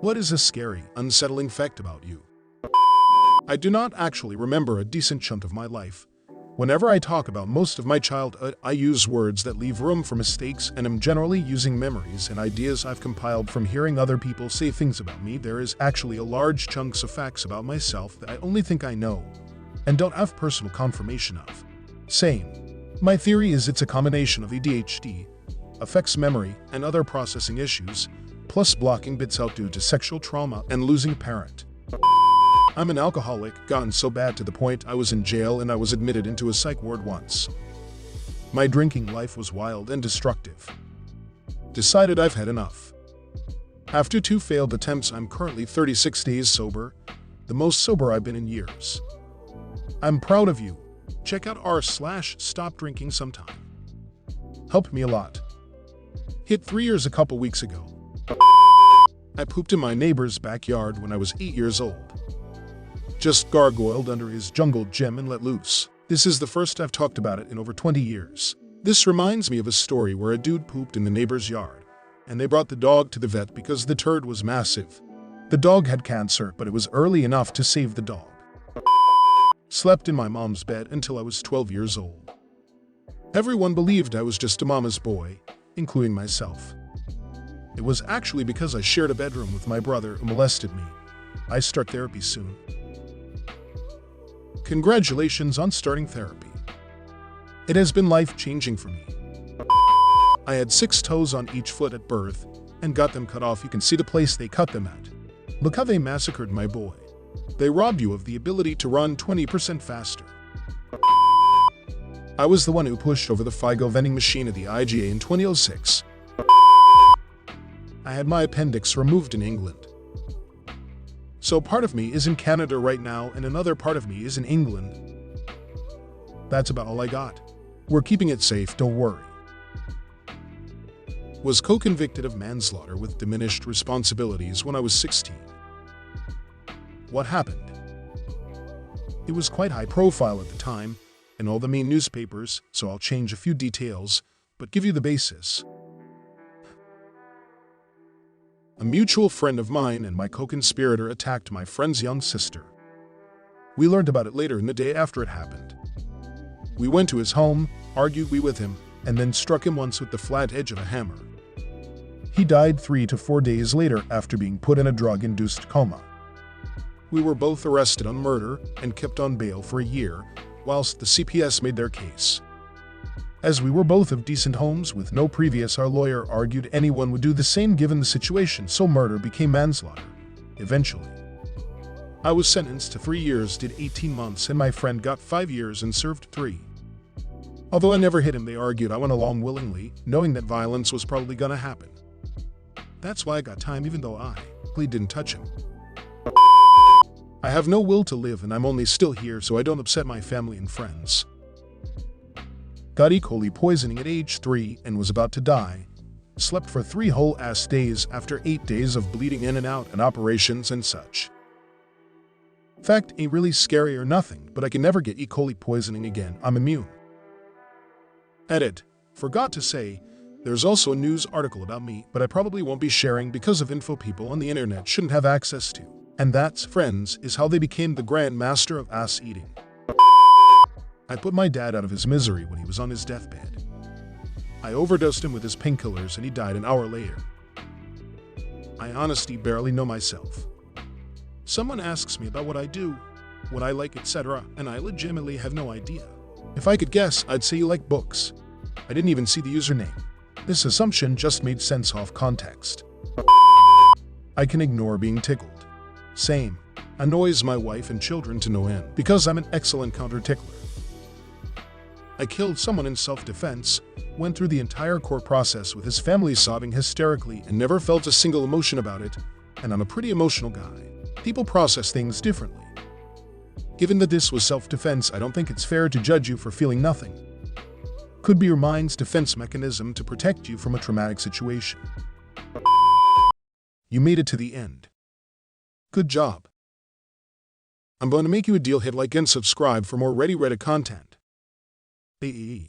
What is a scary, unsettling fact about you? I do not actually remember a decent chunk of my life. Whenever I talk about most of my childhood, I use words that leave room for mistakes and am generally using memories and ideas I've compiled from hearing other people say things about me. There is actually a large chunks of facts about myself that I only think I know and don't have personal confirmation of. Same. My theory is it's a combination of ADHD, affects memory and other processing issues, plus blocking bits out due to sexual trauma and losing a parent. I'm an alcoholic, gotten so bad to the point I was in jail and I was admitted into a psych ward once. My drinking life was wild and destructive. Decided I've had enough. After 2 failed attempts, I'm currently 36 days sober, the most sober I've been in years. I'm proud of you. Check out r/stop drinking sometime. Helped me a lot. Hit 3 years a couple weeks ago. I pooped in my neighbor's backyard when I was 8 years old. Just gargoyled under his jungle gym and let loose. This is the first I've talked about it in over 20 years. This reminds me of a story where a dude pooped in the neighbor's yard, and they brought the dog to the vet because the turd was massive. The dog had cancer, but it was early enough to save the dog. Slept in my mom's bed until I was 12 years old. Everyone believed I was just a mama's boy, including myself. It was actually because I shared a bedroom with my brother who molested me. I start therapy soon. Congratulations on starting therapy. It has been life-changing for me. I had 6 toes on each foot at birth and got them cut off. You can see the place they cut them at. Look how they massacred my boy. They robbed you of the ability to run 20% faster. I was the one who pushed over the Figo vending machine at the IGA in 2006. I had my appendix removed in England. So part of me is in Canada right now and another part of me is in England. That's about all I got. We're keeping it safe, don't worry. Was co-convicted of manslaughter with diminished responsibilities when I was 16. What happened? It was quite high profile at the time in all the main newspapers, so I'll change a few details, but give you the basis. A mutual friend of mine and my co-conspirator attacked my friend's young sister. We learned about it later in the day after it happened. We went to his home, argued with him, and then struck him once with the flat edge of a hammer. He died 3 to 4 days later after being put in a drug-induced coma. We were both arrested on murder and kept on bail for a year, whilst the CPS made their case. As we were both of decent homes with no previous, our lawyer argued anyone would do the same given the situation, so murder became manslaughter, eventually. I was sentenced to 3 years, did 18 months, and my friend got 5 years and served 3. Although I never hit him, they argued I went along willingly, knowing that violence was probably gonna happen. That's why I got time even though I didn't touch him. I have no will to live and I'm only still here so I don't upset my family and friends. Got E. coli poisoning at age 3 and was about to die. Slept for 3 whole ass days after 8 days of bleeding in and out and operations and such. Fact ain't really scary or nothing, but I can never get E. coli poisoning again. I'm immune. Edit. Forgot to say, there's also a news article about me, but I probably won't be sharing because of info people on the internet shouldn't have access to. And that's, friends, is how they became the grand master of ass eating. I put my dad out of his misery when he was on his deathbed. I overdosed him with his painkillers and he died an hour later. I honestly barely know myself. Someone asks me about what I do, what I like, etc., and I legitimately have no idea. If I could guess, I'd say you like books. I didn't even see the username. This assumption just made sense off context. I can ignore being tickled. Same. Annoys my wife and children to no end because I'm an excellent counter-tickler. I killed someone in self-defense, went through the entire court process with his family sobbing hysterically and never felt a single emotion about it, and I'm a pretty emotional guy. People process things differently. Given that this was self-defense, I don't think it's fair to judge you for feeling nothing. Could be your mind's defense mechanism to protect you from a traumatic situation. You made it to the end. Good job. I'm going to make you a deal. Hit like and subscribe for more AskReddit content. AE.